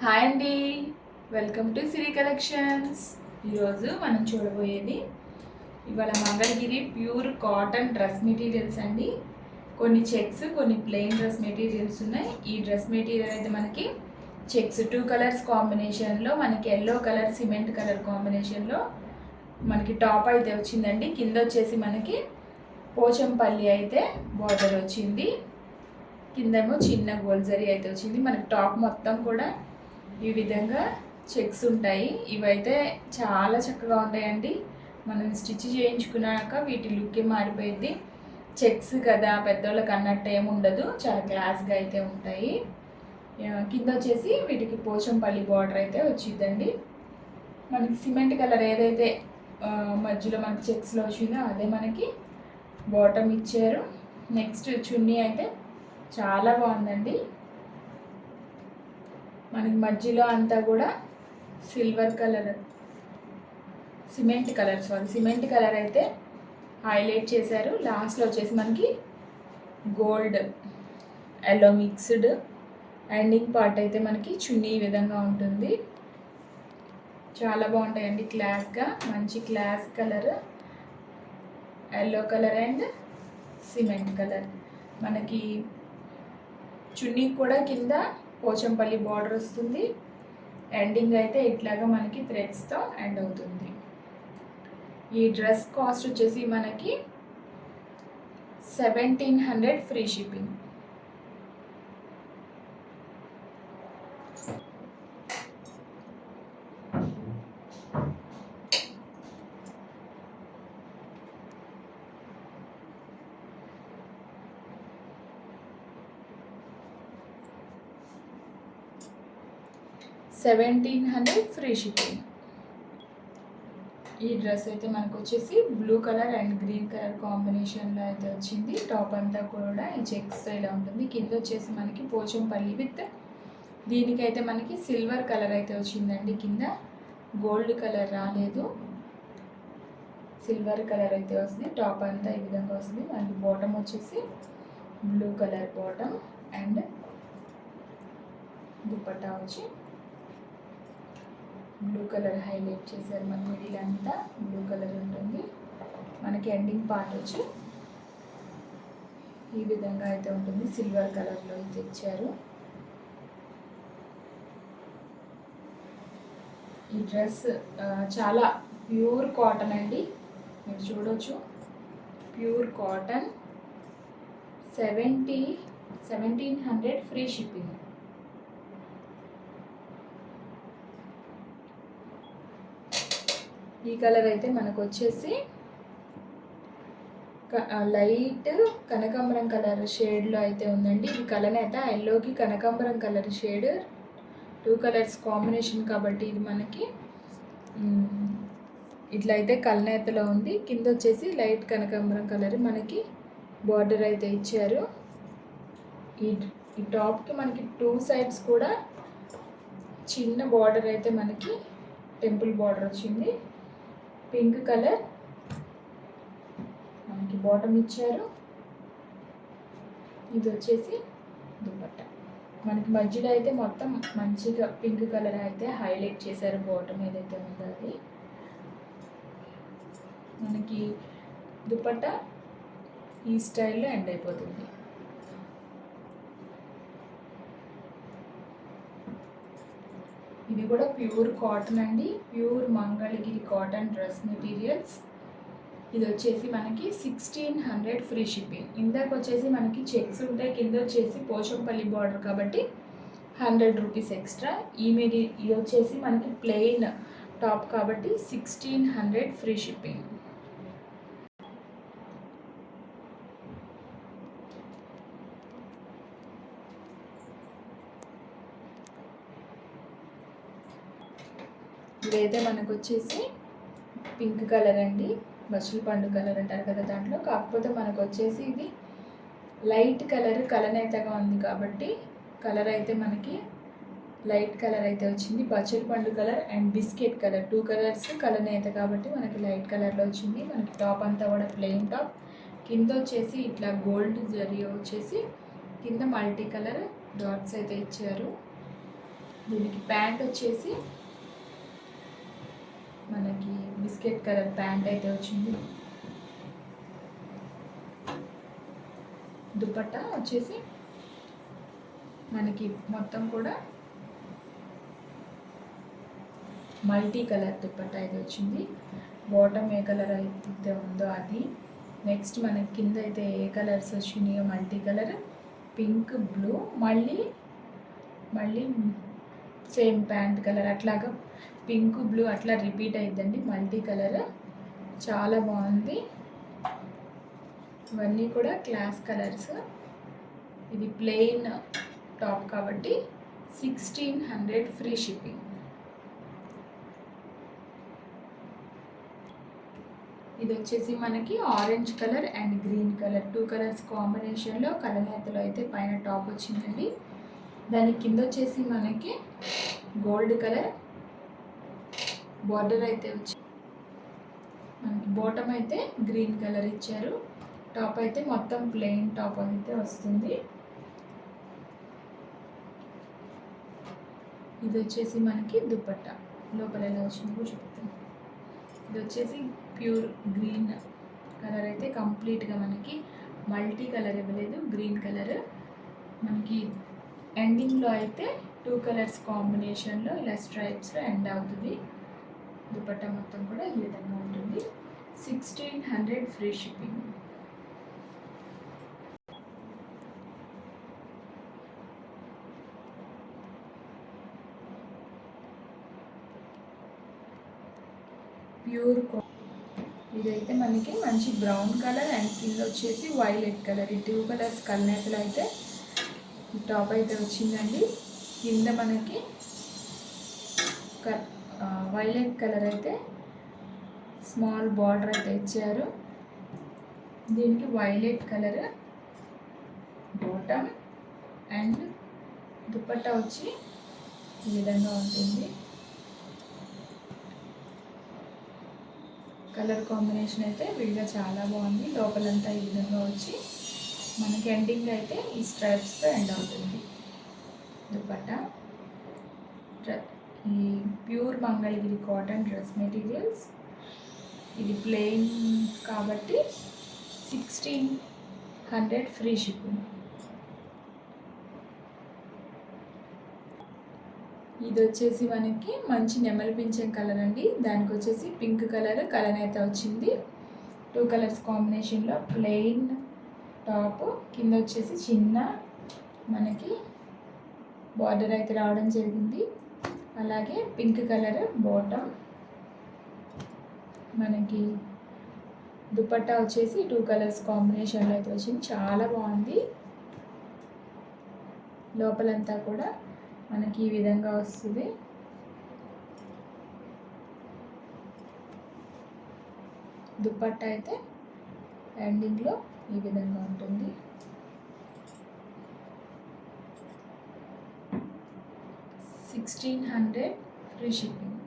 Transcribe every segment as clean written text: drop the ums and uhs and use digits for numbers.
Hi అండి, welcome to Siri collections. ఈరోజు మనం చూడబోయేది ఇవాళ Mangalagiri pure cotton dress materials అండి. కొన్ని చెక్స్, కొన్ని ప్లెయిన్ డ్రెస్ మెటీరియల్స్ ఉన్నాయి. ఈ డ్రెస్ మెటీరియల్ అయితే మనకి చెక్స్ 2 కలర్స్ కాంబినేషన్లో, మనకి ఎల్లో కలర్, సిమెంట్ కలర్ కాంబినేషన్లో మనకి టాప్ అయితే వచ్చిందండి. కింద వచ్చేసి మనకి పోచంపల్లి అయితే బార్డర్ వచ్చింది. కిందేమో చిన్న గోల్డ్ జరీ అయితే వచ్చింది. మనకి టాప్ మొత్తం కూడా ఈ విధంగా చెక్స్ ఉంటాయి. ఇవైతే చాలా చక్కగా ఉంటాయండి. మనం స్టిచ్ చేయించుకున్నాక వీటి లుక్కే మారిపోయింది. చెక్స్ కదా, పెద్దోళ్ళకి అన్నట్టు ఏమి ఉండదు, చాలా క్లాస్గా అయితే ఉంటాయి. కింద వచ్చేసి వీటికి పోచంపల్లి బార్డర్ అయితే వచ్చిందండి. మనకి సిమెంట్ కలర్ ఏదైతే మధ్యలో మనకి చెక్స్లో వచ్చిందో అదే మనకి బాటమ్ ఇచ్చారు. నెక్స్ట్ చున్నీ అయితే చాలా బాగుందండి. మనకి మధ్యలో అంతా కూడా సిల్వర్ కలర్, సిమెంట్ కలర్ అయితే హైలైట్ చేశారు. లాస్ట్లో వచ్చేసి మనకి gold yellow mixed ending part అయితే మనకి చున్నీ ఈ విధంగా ఉంటుంది. చాలా బాగుంటాయండి, క్లాస్గా. మంచి class colour yellow colour and cement colour. మనకి చున్నీ కూడా కింద పోచంపల్లి బార్డర్ వస్తుంది. ఎండింగ్ అయితే ఇట్లాగా మనకి థ్రెడ్స్తో ఎండ్ అవుతుంది. ఈ డ్రెస్ కాస్ట్ వచ్చేసి మనకి 1700 ఫ్రీ షిప్పింగ్. Free shipping. ఈ డ్రెస్ అయితే మనకు వచ్చేసి blue colour and green colour కాంబినేషన్లో అయితే వచ్చింది. టాప్ అంతా కూడా ఈ చెక్స్ ఇలా ఉంటుంది. కింద వచ్చేసి మనకి పోచంపల్లి విత్ దీనికైతే మనకి సిల్వర్ కలర్ అయితే వచ్చిందండి. కింద గోల్డ్ కలర్ రాలేదు, సిల్వర్ కలర్ అయితే వస్తుంది. టాప్ అంతా ఈ విధంగా వస్తుంది. మనకి బాటమ్ వచ్చేసి blue colour bottom and dupatta వచ్చి బ్లూ కలర్ హైలైట్ చేశారు. మన మిడిల్ అంతా బ్లూ కలర్ ఉంటుంది. మనకి ఎండింగ్ పార్ట్ వచ్చి ఈ విధంగా అయితే ఉంటుంది. సిల్వర్ కలర్లో అయితే ఇచ్చారు. ఈ డ్రెస్ చాలా ప్యూర్ కాటన్ అండి, మీరు చూడొచ్చు. Pure cotton 1700 free shipping. ఈ కలర్ అయితే మనకు వచ్చేసి లైట్ కనకాంబరం కలర్ షేడ్లో అయితే ఉందండి. ఈ కలర్ అయితే ఎల్లోకి కనకాంబరం కలర్ షేడ్ 2 కలర్స్ కాంబినేషన్ కాబట్టి ఇది మనకి ఇట్లా అయితే కలనేతలో ఉంది. కింద వచ్చేసి లైట్ కనకాంబరం కలర్ మనకి బార్డర్ అయితే ఇచ్చారు. ఈ టాప్కి మనకి 2 సైడ్స్ కూడా చిన్న బార్డర్ అయితే మనకి టెంపుల్ బార్డర్ వచ్చింది. పింక్ కలర్ మనకి బాటమ్ ఇచ్చారు. ఇది వచ్చేసి దుపట్టా. మనకి మధ్యలో అయితే మొత్తం మంచిగా పింక్ కలర్ అయితే హైలైట్ చేశారు. బాటమ్ ఏదైతే ఉందో అది మనకి దుపట్టా ఈ స్టైల్లో ఎండ్ అయిపోతుంది. ఇది కూడా ప్యూర్ కాటన్ అండి, pure Mangalagiri cotton dress materials. ఇది వచ్చేసి మనకి 1600 ఫ్రీ షిప్పింగ్. ఇందాక వచ్చేసి మనకి చెక్స్ ఉంటాయి, కింద వచ్చేసి పోచంపల్లి బార్డర్ కాబట్టి 100 రూపీస్ ఎక్స్ట్రా. ఇది వచ్చేసి మనకి ప్లెయిన్ టాప్ కాబట్టి 1600 ఫ్రీ షిప్పింగ్. ఇదైతే మనకు వచ్చేసి పింక్ కలర్ అండి, మసులు పండు కలర్ అంటారు కదా దాంట్లో. కాకపోతే మనకు వచ్చేసి ఇది లైట్ కలర్ కలనేతగా ఉంది కాబట్టి కలర్ అయితే మనకి లైట్ కలర్ అయితే వచ్చింది. పచ్చడి పండు colour and biscuit colour 2 colours కలనేత కాబట్టి మనకి లైట్ కలర్లో వచ్చింది. మనకి టాప్ అంతా కూడా ప్లెయిన్ టాప్. కింద వచ్చేసి ఇట్లా గోల్డ్ జరీ వచ్చేసి కింద మల్టీ కలర్ డాట్స్ అయితే ఇచ్చారు. దీనికి ప్యాంట్ వచ్చేసి మనకి బిస్కెట్ కలర్ ప్యాంట్ అయితే వచ్చింది. దుపట్టా వచ్చేసి మనకి మొత్తం కూడా మల్టీ కలర్ దుపట్టా అయితే వచ్చింది. బాటమ్ ఏ కలర్ అయితే ఉందో అది. నెక్స్ట్ మనకి కింద అయితే ఏ కలర్స్ వచ్చినాయో మల్టీ కలర్, పింక్, బ్లూ, మళ్ళీ సేమ్ ప్యాంట్ కలర్ అట్లాగా పింక్ బ్లూ అట్లా రిపీట్ అయిద్దండి మల్టీ కలర్. చాలా బాగుంది. ఇవన్నీ కూడా క్లాస్ కలర్స్. ఇది ప్లెయిన్ టాప్ కాబట్టి 1600 ఫ్రీ షిప్పింగ్. ఇది వచ్చేసి మనకి orange colour and green colour 2 colours కాంబినేషన్లో కలనేతలో అయితే పైన టాప్ వచ్చిందండి. దాని కింద వచ్చేసి మనకి గోల్డ్ కలర్ బార్డర్ అయితే వచ్చి మనకి బాటమ్ అయితే గ్రీన్ కలర్ ఇచ్చారు. టాప్ అయితే మొత్తం ప్లెయిన్ టాప్ అయితే వస్తుంది. ఇది వచ్చేసి మనకి దుపట్టా లోపల ఎలా వచ్చిందో చెప్తాను. ఇది వచ్చేసి ప్యూర్ గ్రీన్ కలర్ అయితే కంప్లీట్గా మనకి మల్టీ కలర్ ఇవ్వలేదు, గ్రీన్ కలర్. మనకి ఎండింగ్లో అయితే 2 కలర్స్ కాంబినేషన్లో ఇలా స్ట్రైప్స్లో ఎండ్ అవుతుంది. దుపట్టా మొత్తం కూడా ఈ విధంగా ఉంటుంది. 1600 ఫ్రీ షిప్పింగ్. ప్యూర్ ఇదైతే మనకి మంచి బ్రౌన్ కలర్ అండ్ కింద వచ్చేసి వైలెట్ కలర్. ఈ 2 కలర్స్ కలనేతలు అయితే ఈ టాప్ అయితే వచ్చిందండి. కింద మనకి వైలెట్ కలర్ అయితే స్మాల్ బార్డర్ అయితే ఇచ్చారు. దీనికి violet colour bottom and dupatta వచ్చి ఈ విధంగా ఉంటుంది. కలర్ కాంబినేషన్ అయితే విడిగా చాలా బాగుంది. లోపలంతా ఈ విధంగా వచ్చి మనకి ఎండింగ్ అయితే ఈ స్ట్రైప్స్తో ఎండ్ అవుతుంది. దుపట్టా ఈ pure Mangalagiri cotton dress materials. ఇది ప్లెయిన్ కాబట్టి 1600 ఫ్రీ షిప్పింగ్. ఇది వచ్చేసి మనకి మంచి నెమలి పింఛం కలర్ అండి. దానికి వచ్చేసి పింక్ కలర్ కలనైతే వచ్చింది. 2 కలర్స్ కాంబినేషన్లో ప్లెయిన్ టాప్, కింద వచ్చేసి చిన్న మనకి బార్డర్ అయితే రావడం జరిగింది. అలాగే పింక్ కలర్ బాటమ్, మనకి దుపట్టా వచ్చేసి 2 కలర్స్ కాంబినేషన్లో అయితే వచ్చింది. చాలా బాగుంది. లోపలంతా కూడా మనకి ఈ విధంగా వస్తుంది. దుపట్టా అయితే ఎండింగ్లో ఈ విధంగా ఉంటుంది. $1600 ఫ్రీ షిప్పింగ్.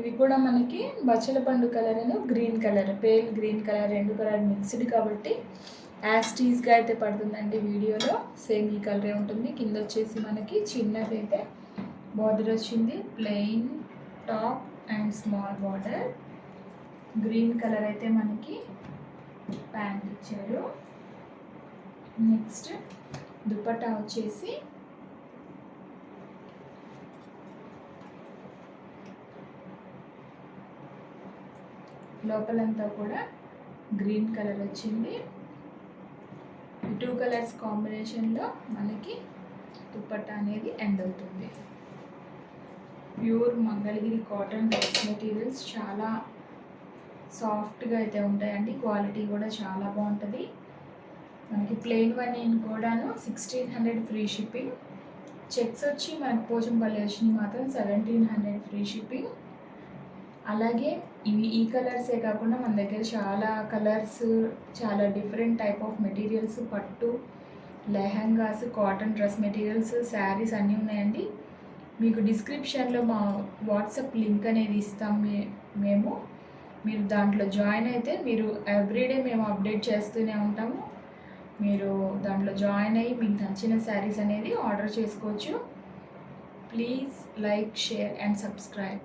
ఇది కూడా మనకి బచ్చల పండు కలర్ అని green colour, pale green colour 2 colour mixed కాబట్టి యాస్టీస్గా అయితే పడుతుందండి. వీడియోలో సేమ్ ఈ కలరే ఉంటుంది. కింద వచ్చేసి మనకి చిన్నదైతే బార్డర్ వచ్చింది. Plain top and small border. Green colour అయితే మనకి ప్యాంట్ ఇచ్చారు. నెక్స్ట్ దుపట్టా వచ్చేసి లోపలంతా కూడా గ్రీన్ కలర్ వచ్చింది. 2 కలర్స్ కాంబినేషన్లో మనకి దుపట్టా అనేది ఎండ్ అవుతుంది. Pure Mangalagiri cotton dress materials చాలా సాఫ్ట్గా అయితే ఉంటాయండి. క్వాలిటీ కూడా చాలా బాగుంటుంది. మనకి ప్లెయిన్ వన్ కూడాను 1600 ఫ్రీ షిప్పింగ్. చెక్స్ వచ్చి మనకి పోచంపల్లి వచ్చినాయి మాత్రం 1700 ఫ్రీ షిప్పింగ్. అలాగే ఈ కలర్సే కాకుండా మన దగ్గర చాలా కలర్స్, చాలా డిఫరెంట్ టైప్ ఆఫ్ మెటీరియల్స్, పట్టు, lehengas, cotton dress materials, saris అన్నీ ఉన్నాయండి. మీకు డిస్క్రిప్షన్లో మా వాట్సాప్ లింక్ అనేది ఇస్తాం మేము. మీరు దాంట్లో జాయిన్ అయితే మీరు ఎవ్రీడే మేము అప్డేట్ చేస్తూనే ఉంటాము. మీరు దాంట్లో జాయిన్ అయ్యి మీకు నచ్చిన శారీస్ అనేది ఆర్డర్ చేసుకోవచ్చు. Please like, share and subscribe.